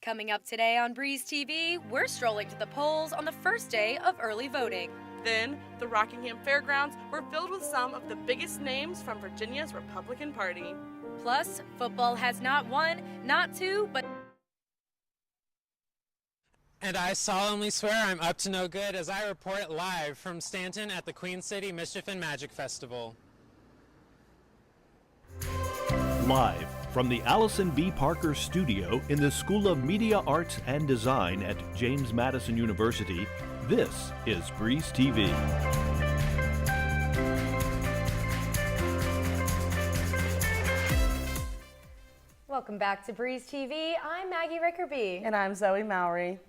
Coming up today on Breeze TV, we're strolling to the polls on the first day of early voting. Then, the Rockingham Fairgrounds were filled with some of the biggest names from Virginia's Republican Party. Plus, football has not one, not two, but... And I solemnly swear I'm up to no good as I report live from Stanton at the Queen City Mischief and Magic Festival. Live from the Allison B. Parker Studio in the School of Media Arts and Design at James Madison University, this is Breeze TV. Welcome back to Breeze TV. I'm Maggie Rickerby. And I'm Zoe Mowry.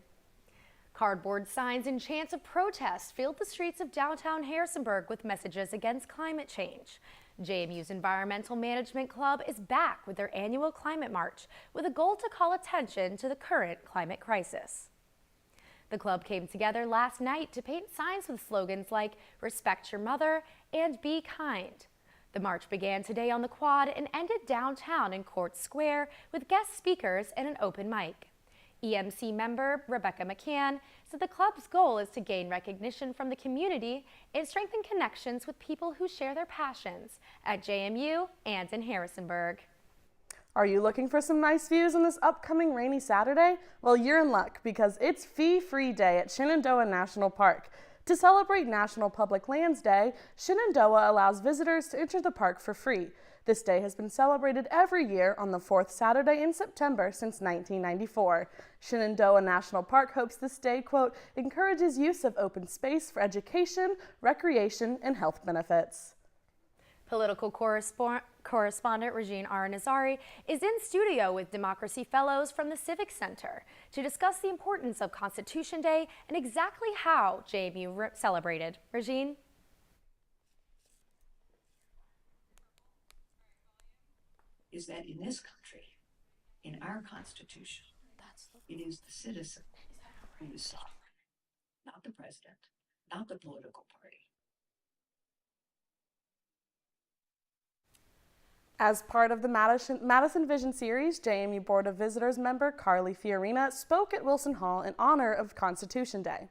Cardboard signs and chants of protest filled the streets of downtown Harrisonburg with messages against climate change. JMU's Environmental Management Club is back with their annual climate march with a goal to call attention to the current climate crisis. The club came together last night to paint signs with slogans like "Respect your mother" and "Be kind." The march began today on the quad and ended downtown in Court Square with guest speakers and an open mic. EMC member Rebecca McCann said the club's goal is to gain recognition from the community and strengthen connections with people who share their passions at JMU and in Harrisonburg. Are you looking for some nice views on this upcoming rainy Saturday? Well, you're in luck because it's Fee-Free Day at Shenandoah National Park. To celebrate National Public Lands Day, Shenandoah allows visitors to enter the park for free. This day has been celebrated every year on the fourth Saturday in September since 1994. Shenandoah National Park hopes this day, quote, encourages use of open space for education, recreation, and health benefits. Political correspondent Regine Aranazari is in studio with Democracy Fellows from the Civic Center to discuss the importance of Constitution Day and exactly how JMU celebrated. Regine? Is that in this country, in our Constitution, it is the citizen who is sovereign, not the president, not the political party. As part of the Madison Vision series, JMU Board of Visitors member Carly Fiorina spoke at Wilson Hall in honor of Constitution Day.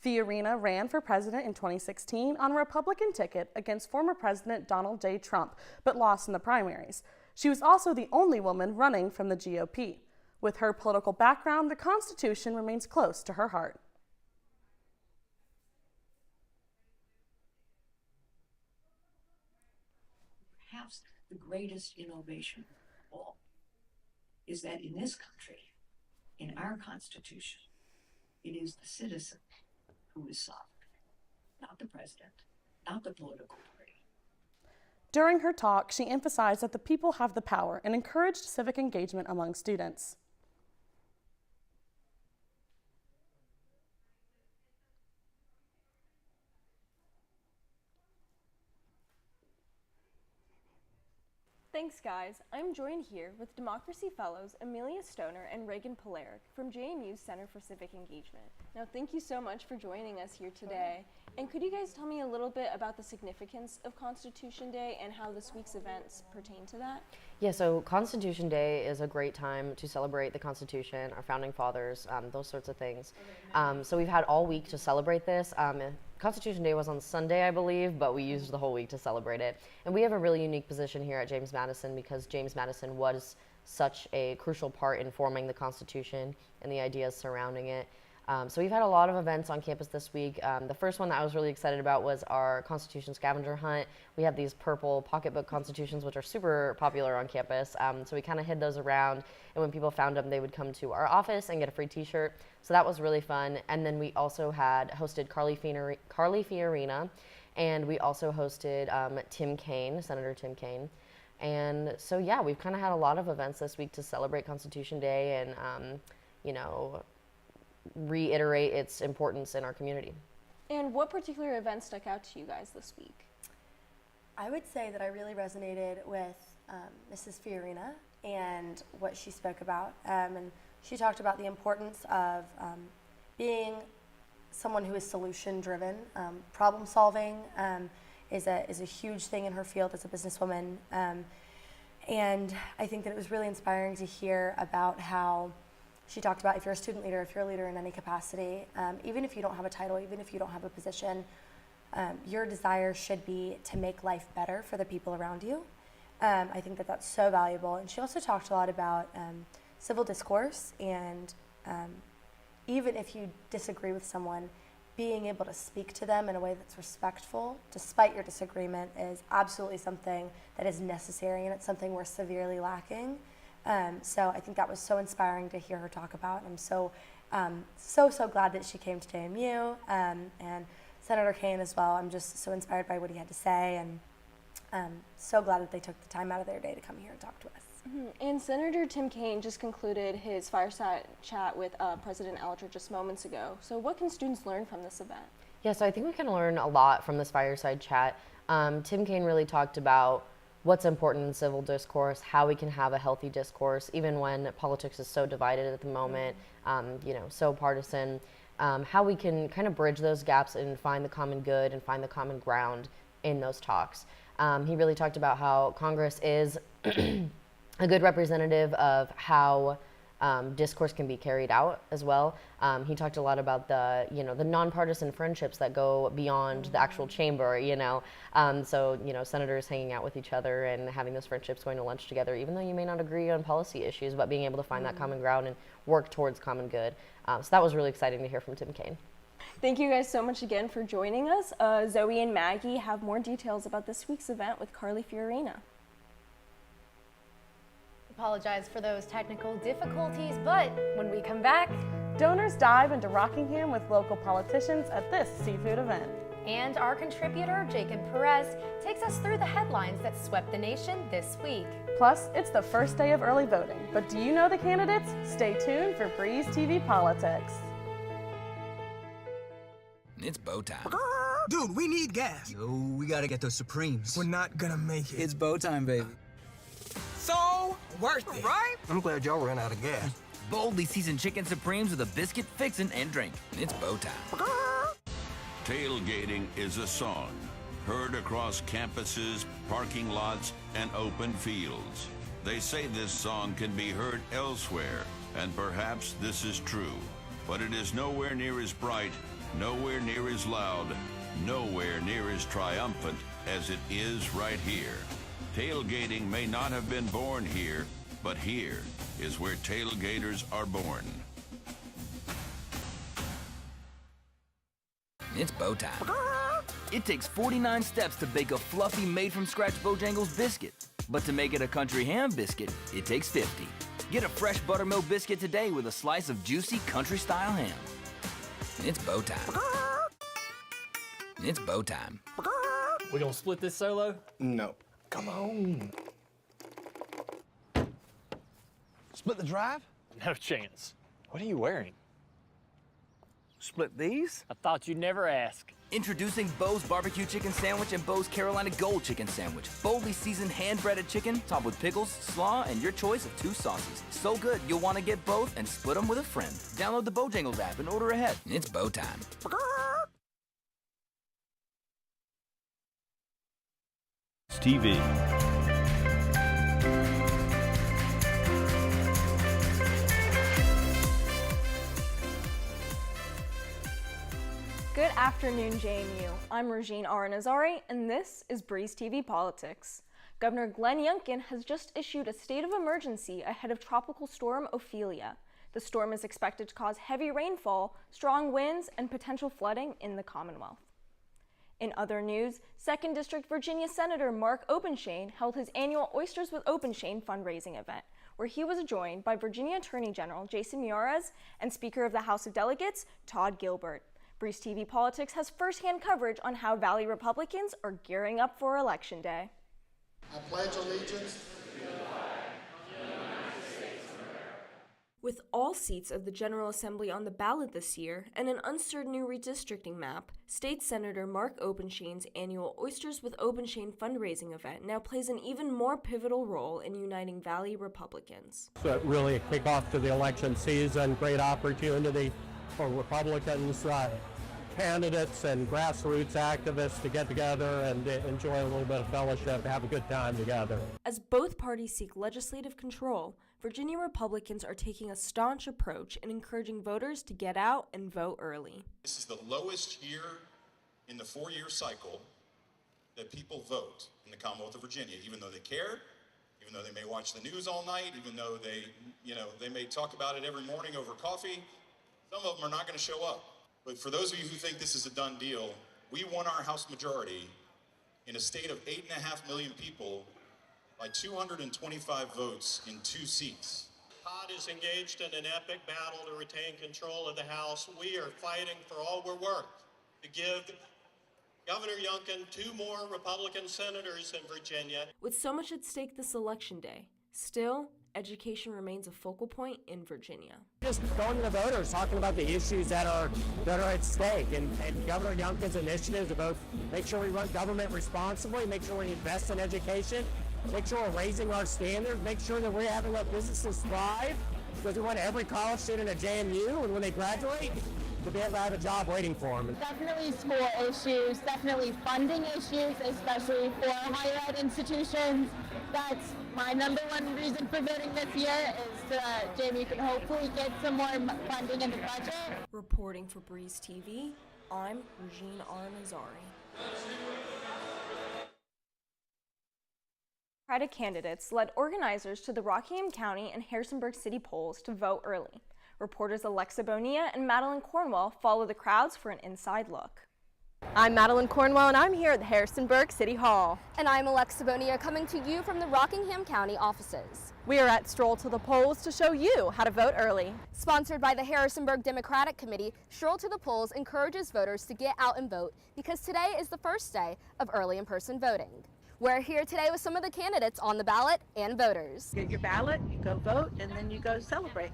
Fiorina ran for president in 2016 on a Republican ticket against former President Donald J. Trump, but lost in the primaries. She was also the only woman running from the GOP. With her political background, the Constitution remains close to her heart. Perhaps the greatest innovation of all is that in this country, in our Constitution, it is the citizen who is sovereign, not the president, not the political party. During her talk, she emphasized that the people have the power and encouraged civic engagement among students. Thanks, guys. I'm joined here with Democracy Fellows Amelia Stoner and Reagan Polaric from JMU's Center for Civic Engagement. Now, thank you so much for joining us here today. And could you guys tell me a little bit about the significance of Constitution Day and how this week's events pertain to that? Yeah, so Constitution Day is a great time to celebrate the Constitution, our founding fathers, those sorts of things. So we've had all week to celebrate this. Constitution Day was on Sunday, I believe, but we used the whole week to celebrate it. And we have a really unique position here at James Madison because James Madison was such a crucial part in forming the Constitution and the ideas surrounding it. So we've had a lot of events on campus this week. The first one that I was really excited about was our Constitution scavenger hunt. We have these purple pocketbook Constitutions, which are super popular on campus. So we kind of hid those around, and when people found them, they would come to our office and get a free t-shirt. So that was really fun. And then we also had hosted Carly Fiorina, and we also hosted Tim Kaine, Senator Tim Kaine. And so, yeah, we've kind of had a lot of events this week to celebrate Constitution Day and, you know, reiterate its importance in our community. And what particular events stuck out to you guys this week? I would say that I really resonated with Mrs. Fiorina and what she spoke about. And she talked about the importance of being someone who is solution-driven. Problem solving is a huge thing in her field as a businesswoman. And I think that it was really inspiring to hear about how she talked about if you're a student leader, if you're a leader in any capacity, even if you don't have a title, even if you don't have a position, your desire should be to make life better for the people around you. I think that that's so valuable. And she also talked a lot about civil discourse, and even if you disagree with someone, being able to speak to them in a way that's respectful, despite your disagreement, is absolutely something that is necessary, and it's something we're severely lacking. So I think that was so inspiring to hear her talk about. And I'm so glad that she came to JMU, and Senator Kaine as well. I'm just so inspired by what he had to say, and so glad that they took the time out of their day to come here and talk to us. And Senator Tim Kaine just concluded his fireside chat with President Alger just moments ago. So what can students learn from this event? Yeah, so I think we can learn a lot from this fireside chat. Tim Kaine really talked about what's important in civil discourse, how we can have a healthy discourse, even when politics is so divided at the moment, so partisan, how we can kind of bridge those gaps and find the common good and find the common ground in those talks. He really talked about how Congress is a good representative of how discourse can be carried out as well. He talked a lot about the nonpartisan friendships that go beyond the actual chamber, senators hanging out with each other and having those friendships, going to lunch together, even though you may not agree on policy issues, but being able to find that common ground and work towards common good. So that was really exciting to hear from Tim Kaine. Thank you guys so much again for joining us. Zoe and Maggie have more details about this week's event with Carly Fiorina. Apologize for those technical difficulties, but when we come back, Donors dive into Rockingham with local politicians at this seafood event. and our contributor, Jacob Perez, takes us through the headlines that swept the nation this week. Plus, it's the first day of early voting. But do you know the candidates? Stay tuned for Breeze TV Politics. It's bow time. Dude, we need gas. Yo, we gotta get those Supremes. We're not gonna make it. It's bow time, baby. So worth it, right? I'm glad y'all ran out of gas. Boldly seasoned chicken Supremes with a biscuit, fixin', and drink. It's bow time. Tailgating is a song heard across campuses, parking lots, and open fields. They say this song can be heard elsewhere, and perhaps this is true. But it is nowhere near as bright, nowhere near as loud, nowhere near as triumphant as it is right here. Tailgating may not have been born here, but here is where tailgaters are born. It's bow time. It takes 49 steps to bake a fluffy, made-from-scratch Bojangles biscuit. But to make it a country ham biscuit, it takes 50. Get a fresh buttermilk biscuit today with a slice of juicy country-style ham. It's bow time. It's bow time. We gonna split this solo? No. Come on. Split the drive? No chance. What are you wearing? Split these? I thought you'd never ask. Introducing Bo's Barbecue Chicken Sandwich and Bo's Carolina Gold Chicken Sandwich. Boldly seasoned hand-breaded chicken, topped with pickles, slaw, and your choice of 2 sauces. So good, you'll want to get both and split them with a friend. Download the Bojangles app and order ahead. It's bow time. TV. Good afternoon, JMU. I'm Regine Aranazari, and this is Breeze TV Politics. Governor Glenn Youngkin has just issued a state of emergency ahead of Tropical Storm Ophelia. The storm is expected to cause heavy rainfall, strong winds, and potential flooding in the Commonwealth. In other news, 2nd District Virginia Senator Mark Obenshain held his annual Oysters with Obenshain fundraising event, where he was joined by Virginia Attorney General Jason Miyares and Speaker of the House of Delegates Todd Gilbert. Breeze TV Politics has firsthand coverage on how Valley Republicans are gearing up for Election Day. I pledge allegiance. With all seats of the General Assembly on the ballot this year and an uncertain new redistricting map, State Senator Mark Obenshain's annual Oysters with Obenshain fundraising event now plays an even more pivotal role in uniting Valley Republicans. So really a kickoff to the election season, great opportunity for Republicans candidates and grassroots activists to get together and enjoy a little bit of fellowship, have a good time together. As both parties seek legislative control, Virginia Republicans are taking a staunch approach in encouraging voters to get out and vote early. This is the lowest year in the 4-year cycle that people vote in the Commonwealth of Virginia, even though they care, even though they may watch the news all night, even though they may talk about it every morning over coffee. Some of them are not going to show up. But for those of you who think this is a done deal, we won our House majority in a state of 8.5 million people by 225 votes in 2 seats. Todd is engaged in an epic battle to retain control of the House. We are fighting for all we're worth to give Governor Youngkin 2 more Republican senators in Virginia. With so much at stake this election day, still, education remains a focal point in Virginia. Just going to the voters, talking about the issues that are at stake, and Governor Youngkin's initiatives to both make sure we run government responsibly, make sure we invest in education, make sure we're raising our standards, make sure that we're having our businesses thrive, because we want every college student at JMU, and when they graduate, to be able to have a job waiting for them. Definitely school issues, definitely funding issues, especially for higher ed institutions. That's my #1 reason for voting this year is JMU can hopefully get some more funding in the budget. Reporting for Breeze TV, I'm Regine Arnazari. Democratic candidates led organizers to the Rockingham County and Harrisonburg City polls to vote early. Reporters Alexa Bonilla and Madeline Cornwell follow the crowds for an inside look. I'm Madeline Cornwell, and I'm here at the Harrisonburg City Hall. And I'm Alexa Bonilla, coming to you from the Rockingham County offices. We are at Stroll to the Polls to show you how to vote early. Sponsored by the Harrisonburg Democratic Committee, Stroll to the Polls encourages voters to get out and vote because today is the first day of early in-person voting. We're here today with some of the candidates on the ballot and voters. Get your ballot, you go vote, and then you go celebrate.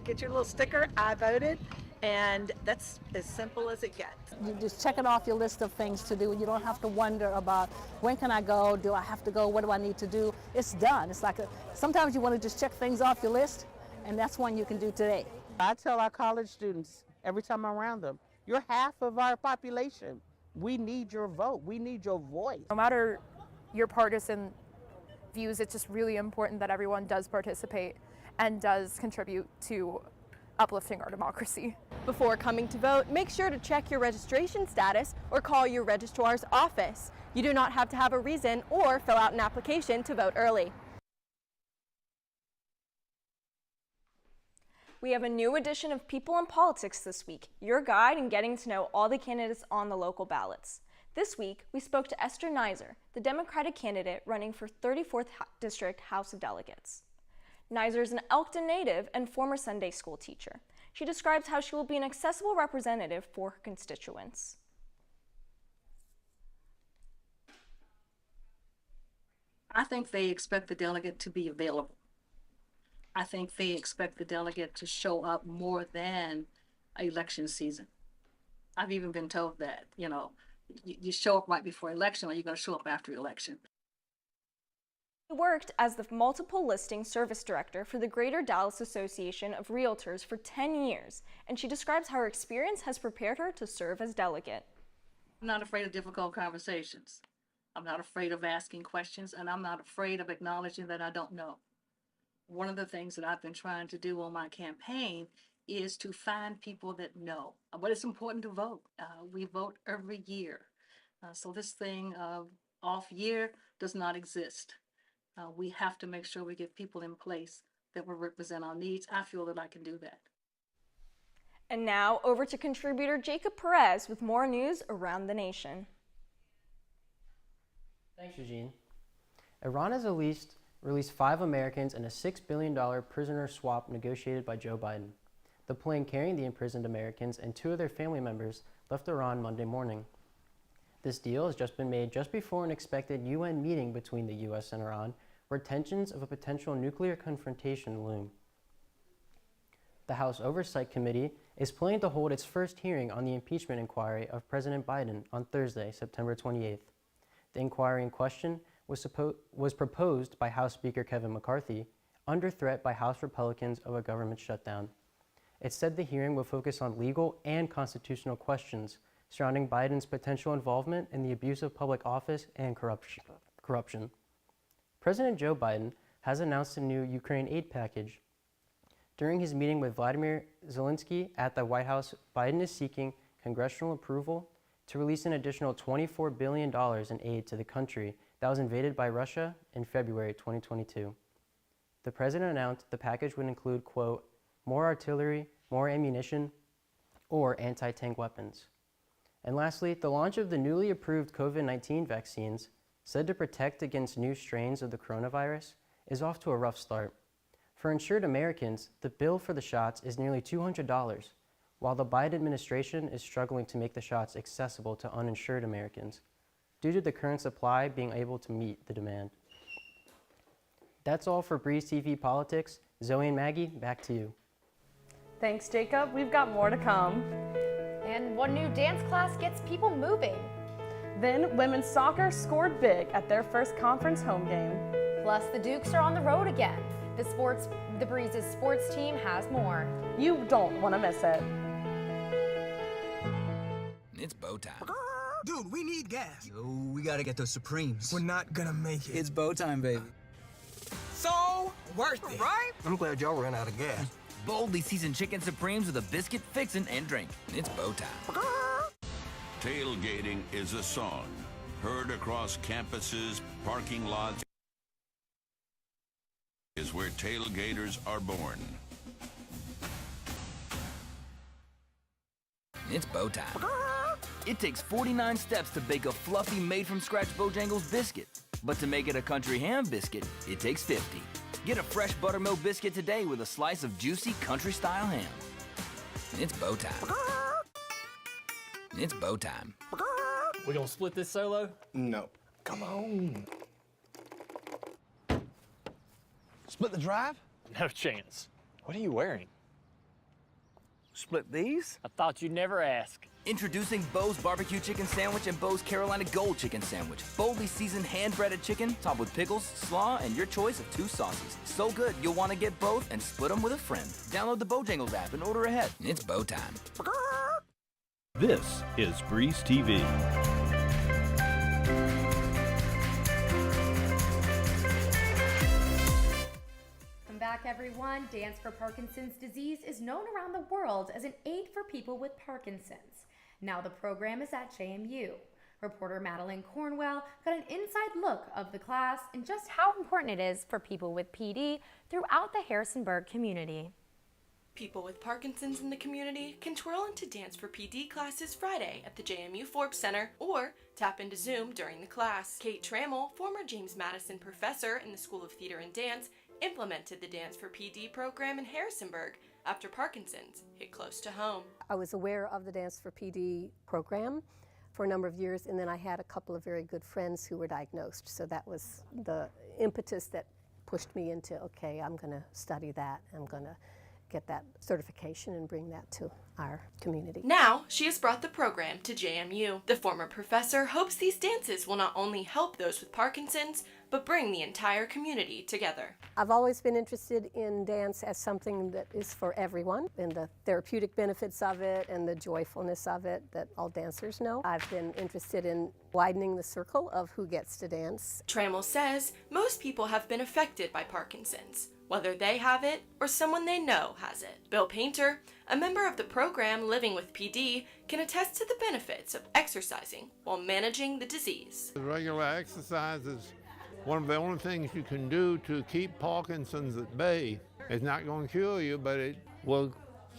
Get your little sticker, I voted, and that's as simple as it gets. You just check it off your list of things to do. You don't have to wonder about when can I go, do I have to go, what do I need to do? It's done. It's like sometimes you want to just check things off your list, and that's one you can do today. I tell our college students every time I'm around them, you're half of our population. We need your vote. We need your voice. No matter your partisan views, it's just really important that everyone does participate and does contribute to uplifting our democracy. Before coming to vote, make sure to check your registration status or call your registrar's office. You do not have to have a reason or fill out an application to vote early. We have a new edition of People in Politics this week, your guide in getting to know all the candidates on the local ballots. This week, we spoke to Esther Neiser, the Democratic candidate running for 34th District House of Delegates. Neiser is an Elkton native and former Sunday school teacher. She describes how she will be an accessible representative for her constituents. I think they expect the delegate to be available. I think they expect the delegate to show up more than election season. I've even been told that, you show up right before election, or you're going to show up after election. He worked as the multiple listing service director for the Greater Dallas Association of Realtors for 10 years, and she describes how her experience has prepared her to serve as delegate. I'm not afraid of difficult conversations. I'm not afraid of asking questions, and I'm not afraid of acknowledging that I don't know. One of the things that I've been trying to do on my campaign is to find people that know. But it's important to vote. We vote every year. So this thing of off year does not exist. We have to make sure we get people in place that will represent our needs. I feel that I can do that. And now over to contributor Jacob Perez with more news around the nation. Thanks, Eugene. Iran has released 5 Americans in a $6 billion prisoner swap negotiated by Joe Biden. The plane carrying the imprisoned Americans and 2 of their family members left Iran Monday morning. This deal has just been made just before an expected UN meeting between the U.S. and Iran, where tensions of a potential nuclear confrontation loom. The House Oversight Committee is planning to hold its first hearing on the impeachment inquiry of President Biden on Thursday, September 28th. The inquiry in question was proposed by House Speaker Kevin McCarthy, under threat by House Republicans of a government shutdown. It said the hearing will focus on legal and constitutional questions surrounding Biden's potential involvement in the abuse of public office and corruption. President Joe Biden has announced a new Ukraine aid package. During his meeting with Vladimir Zelensky at the White House, Biden is seeking congressional approval to release an additional $24 billion in aid to the country that was invaded by Russia in February 2022. The president announced the package would include, quote, more artillery, more ammunition, or anti-tank weapons. And lastly, the launch of the newly approved COVID-19 vaccines, said to protect against new strains of the coronavirus, is off to a rough start. For insured Americans, the bill for the shots is nearly $200, while the Biden administration is struggling to make the shots accessible to uninsured Americans, due to the current supply being able to meet the demand. That's all for Breeze TV Politics. Zoe and Maggie, back to you. Thanks, Jacob. We've got more to come. And one new dance class gets people moving. Then women's soccer scored big at their first conference home game. Plus, the Dukes are on the road again. The Breeze's sports team has more. You don't want to miss it. It's bow time. Dude, we need gas. Yo, we gotta get those Supremes. We're not gonna make it. It's bow time, baby. So worth it, right? I'm glad y'all ran out of gas. Boldly seasoned chicken supremes with a biscuit, fixin', and drink. It's bow time. Tailgating is a song heard across campuses, parking lots, is where tailgaters are born. It's bow time. It takes 49 steps to bake a fluffy made-from-scratch Bojangles biscuit. But to make it a country ham biscuit, it takes 50. Get a fresh buttermilk biscuit today with a slice of juicy country-style ham. It's bow time. It's bow time. We gonna split this solo? No. Come on. Split the drive? No chance. What are you wearing? Split these? I thought you'd never ask. Introducing Bo's Barbecue Chicken Sandwich and Bo's Carolina Gold Chicken Sandwich. Boldly seasoned hand-breaded chicken, topped with pickles, slaw, and your choice of 2 sauces. So good, you'll want to get both and split them with a friend. Download the Bojangles app and order ahead. It's bow time. This is Breeze TV. Welcome back, everyone. Dance for Parkinson's Disease is known around the world as an aid for people with Parkinson's. Now the program is at JMU. Reporter Madeline Cornwell got an inside look of the class and just how important it is for people with PD throughout the Harrisonburg community. People with Parkinson's in the community can twirl into Dance for PD classes Friday at the JMU Forbes Center or tap into Zoom during the class. Kate Trammell, former James Madison professor in the School of Theater and Dance, implemented the Dance for PD program in Harrisonburg after Parkinson's hit close to home. I was aware of the Dance for PD program for a number of years, and then I had a couple of very good friends who were diagnosed. So that was the impetus that pushed me into, okay, I'm going to study that. I'm going to get that certification and bring that to our community. Now, she has brought the program to JMU. The former professor hopes these dances will not only help those with Parkinson's, but bring the entire community together. I've always been interested in dance as something that is for everyone, and the therapeutic benefits of it and the joyfulness of it that all dancers know. I've been interested in widening the circle of who gets to dance. Trammell says most people have been affected by Parkinson's, whether they have it or someone they know has it. Bill Painter, a member of the program Living with PD, can attest to the benefits of exercising while managing the disease. Regular exercise is one of the only things you can do to keep Parkinson's at bay. It's not going to cure you, but it will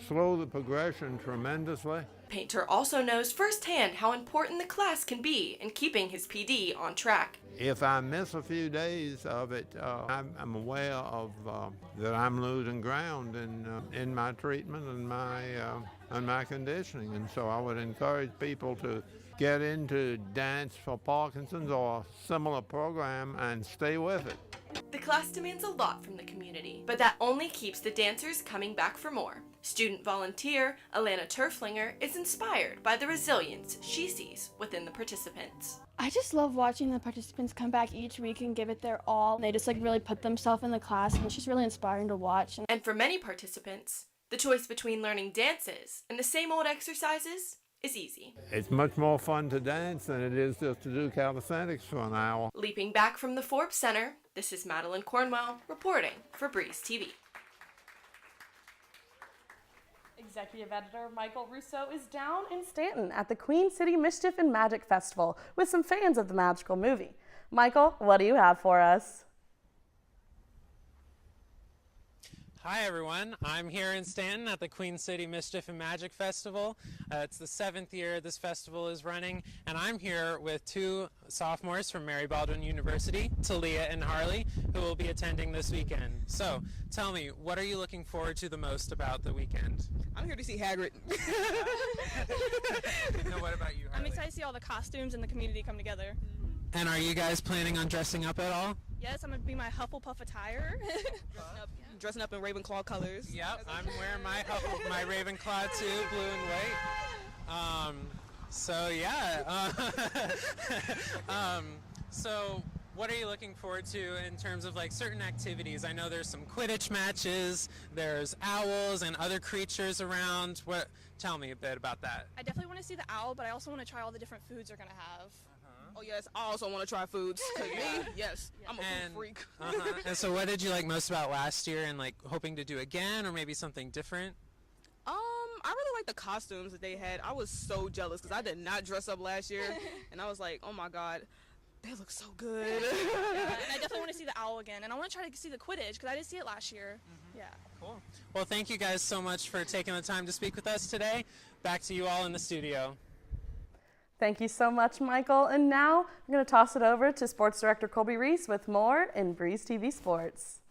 slow the progression tremendously. Painter also knows firsthand how important the class can be in keeping his PD on track. If I miss a few days of it, I'm aware of that I'm losing ground in my treatment and my conditioning, and so I would encourage people to get into Dance for Parkinson's or a similar program and stay with it. The class demands a lot from the community, but that only keeps the dancers coming back for more. Student volunteer Alana Turflinger is inspired by the resilience she sees within the participants. I just love watching the participants come back each week and give it their all. They just really put themselves in the class, and it's just really inspiring to watch. And for many participants, the choice between learning dances and the same old exercises is easy. It's much more fun to dance than it is just to do calisthenics for an hour. Leaping back from the Forbes Center, this is Madeline Cornwell reporting for Breeze TV. Executive Editor Michael Russo is down in Stanton at the Queen City Mischief and Magic Festival with some fans of the magical movie. Michael, what do you have for us? Hi everyone, I'm here in Stanton at the Queen City Mischief and Magic Festival. It's the 7th year this festival is running, and I'm here with two sophomores from Mary Baldwin University, Talia and Harley, who will be attending this weekend. So, tell me, what are you looking forward to the most about the weekend? I'm here to see Hagrid. No, what about you, Harley? I'm excited to see all the costumes and the community come together. And are you guys planning on dressing up at all? Yes, I'm going to be my Hufflepuff attire. Dressing up in Ravenclaw colors. Yep, I'm wearing my Ravenclaw too, blue and white. So yeah. So what are you looking forward to in terms of like certain activities? I know there's some Quidditch matches, there's owls and other creatures around. Tell me a bit about that. I definitely want to see the owl, but I also want to try all the different foods they're going to have. Oh yes, I also want to try foods. Cause me, yes, I'm a food freak. And so what did you like most about last year and like hoping to do again or maybe something different? I really like the costumes that they had. I was so jealous because I did not dress up last year, and I was like, oh my god, they look so good. Yeah, and I definitely want to see the owl again, and I want to try to see the Quidditch because I didn't see it last year. Yeah. Cool. Well, thank you guys so much for taking the time to speak with us today. Back to you all in the studio. Thank you so much, Michael. And now I'm going to toss it over to Sports Director Colby Reese with more in Breeze TV Sports.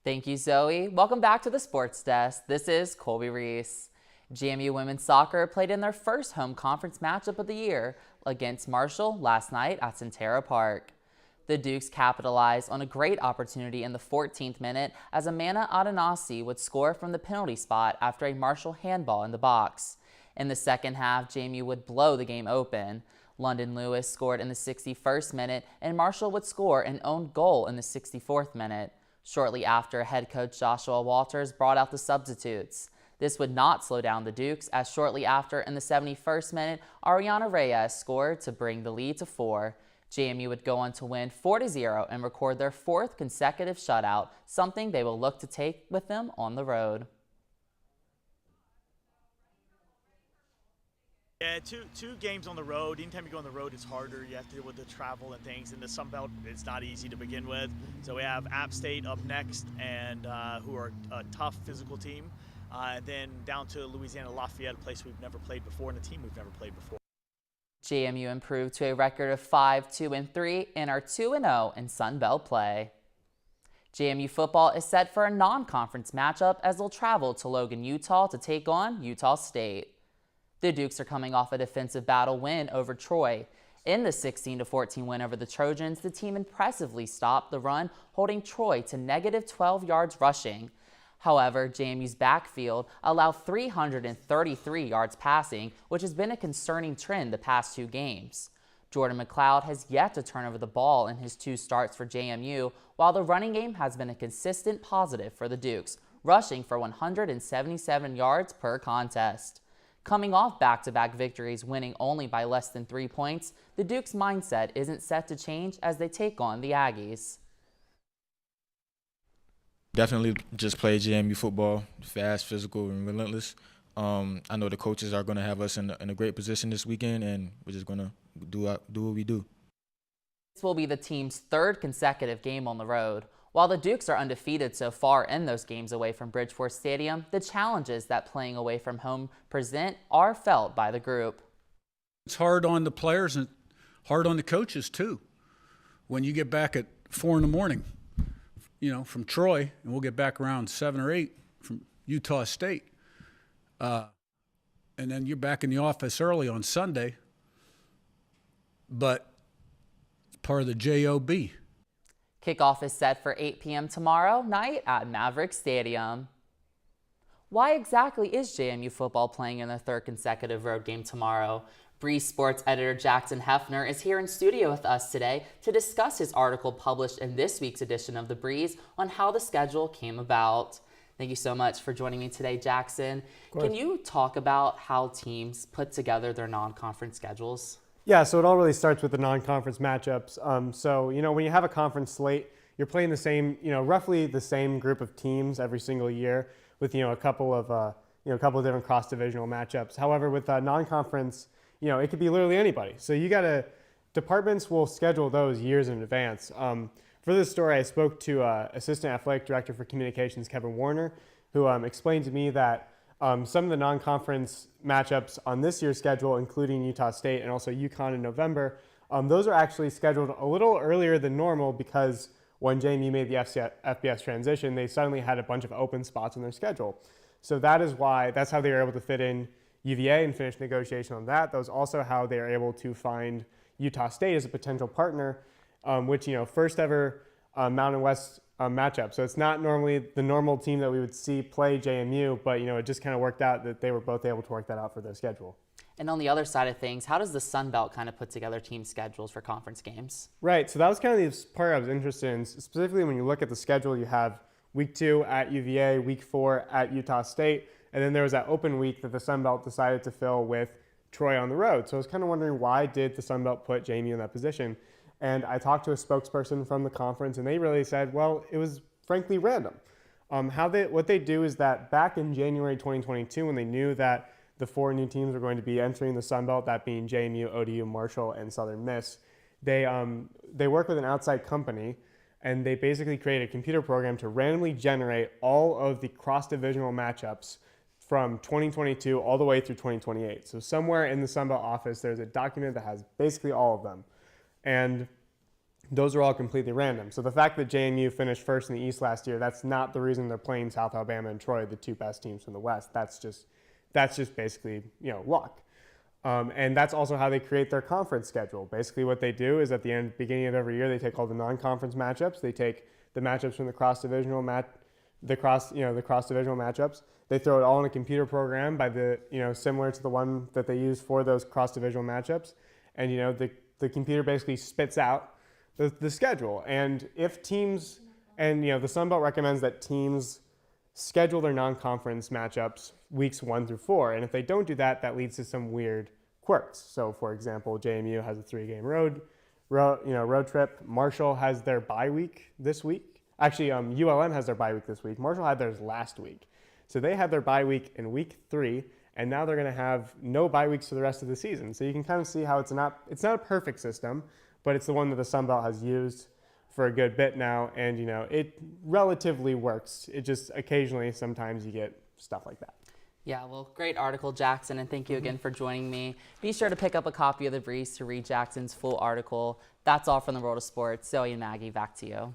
Thank you, Zoe. Welcome back to the Sports Desk. This is Colby Reese. JMU women's soccer played in their first home conference matchup of the year against Marshall last night at Centera Park. The Dukes capitalized on a great opportunity in the 14th minute as Amanda Adanasi would score from the penalty spot after a Marshall handball in the box. In the second half, JMU would blow the game open. London Lewis scored in the 61st minute, and Marshall would score an own goal in the 64th minute. Shortly after, head coach Joshua Walters brought out the substitutes. This would not slow down the Dukes, as shortly after, in the 71st minute, Ariana Reyes scored to bring the lead to 4. JMU would go on to win 4-0 and record their 4th consecutive shutout, something they will look to take with them on the road. Yeah, two games on the road. Anytime you go on the road, it's harder. You have to deal with the travel and things. And the Sun Belt, it's not easy to begin with. So we have App State up next, and who are a tough physical team. Then down to Louisiana Lafayette, a place we've never played before, and a team we've never played before. JMU improved to a record of 5-2-3 and are 2-0 in Sun Belt play. JMU football is set for a non-conference matchup as they'll travel to Logan, Utah to take on Utah State. The Dukes are coming off a defensive battle win over Troy. In the 16-14 win over the Trojans, the team impressively stopped the run, holding Troy to negative 12 yards rushing. However, JMU's backfield allowed 333 yards passing, which has been a concerning trend the past 2 games. Jordan McLeod has yet to turn over the ball in his 2 starts for JMU, while the running game has been a consistent positive for the Dukes, rushing for 177 yards per contest. Coming off back-to-back victories, winning only by less than 3 points, the Dukes' mindset isn't set to change as they take on the Aggies. Definitely just play JMU football, fast, physical, and relentless. I know the coaches are going to have us in a great position this weekend, and we're just going to do what we do. This will be the team's 3rd consecutive game on the road. While the Dukes are undefeated so far in those games away from Bridgeport Stadium, the challenges that playing away from home present are felt by the group. It's hard on the players and hard on the coaches too. When you get back at 4 in the morning, from Troy, and we'll get back around 7 or 8 from Utah State. And then you're back in the office early on Sunday, but it's part of the JOB. Kickoff is set for 8 p.m. tomorrow night at Maverick Stadium. Why exactly is JMU football playing in their 3rd consecutive road game tomorrow? Breeze Sports editor Jackson Hefner is here in studio with us today to discuss his article published in this week's edition of The Breeze on how the schedule came about. Thank you so much for joining me today, Jackson. Can you talk about how teams put together their non-conference schedules? Yeah, so it all really starts with the non-conference matchups. So, when you have a conference slate, you're playing the same, roughly the same group of teams every single year with, a couple of different cross-divisional matchups. However, with non-conference, it could be literally anybody. So departments will schedule those years in advance. For this story, I spoke to Assistant Athletic Director for Communications, Kevin Warner, who explained to me that some of the non-conference matchups on this year's schedule, including Utah State and also UConn in November, those are actually scheduled a little earlier than normal because when JMU made the FBS transition, they suddenly had a bunch of open spots in their schedule. So that's how they were able to fit in UVA and finish negotiation on that. That was also how they were able to find Utah State as a potential partner, which, first ever Mountain West matchup. So it's not normally the normal team that we would see play JMU, but, it just kind of worked out that they were both able to work that out for their schedule. And on the other side of things, how does the Sun Belt kind of put together team schedules for conference games? Right, so that was kind of the part I was interested in. Specifically, when you look at the schedule, you have week 2 at UVA, week 4 at Utah State, and then there was that open week that the Sun Belt decided to fill with Troy on the road. So I was kind of wondering, why did the Sun Belt put JMU in that position? And I talked to a spokesperson from the conference, and they really said, well, it was frankly random. What they do is that back in January 2022, when they knew that the 4 new teams were going to be entering the Sun Belt, that being JMU, ODU, Marshall, and Southern Miss, they work with an outside company, and they basically create a computer program to randomly generate all of the cross-divisional matchups from 2022 all the way through 2028. So somewhere in the Sun Belt office, there's a document that has basically all of them. And those are all completely random. So the fact that JMU finished first in the East last year, that's not the reason they're playing South Alabama and Troy, the 2 best teams from the West. That's just basically, luck. And that's also how they create their conference schedule. Basically what they do is at the beginning of every year, they take all the non-conference matchups. They take the matchups from the cross-divisional matchups. They throw it all in a computer program similar to the one that they use for those cross-divisional matchups. And, the computer basically spits out the schedule. And if teams, the Sun Belt recommends that teams schedule their non-conference matchups weeks 1 through 4. And if they don't do that, that leads to some weird quirks. So for example, JMU has a 3-game road trip. Marshall has their bye week this week. Actually, ULM has their bye week this week. Marshall had theirs last week. So they had their bye week in week 3, and now they're going to have no bye weeks for the rest of the season. So you can kind of see how it's not a perfect system, but it's the one that the Sun Belt has used for a good bit now, and it relatively works. It just occasionally, sometimes you get stuff like that. Yeah, well, great article, Jackson, and thank you again for joining me. Be sure to pick up a copy of The Breeze to read Jackson's full article. That's all from the world of sports. Zoe and Maggie, back to you.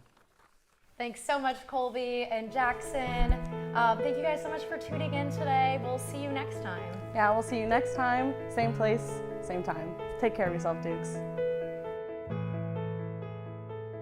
Thanks so much, Colby and Jackson. Thank you guys so much for tuning in today. We'll see you next time. Yeah, we'll see you next time. Same place, same time. Take care of yourself, Dukes.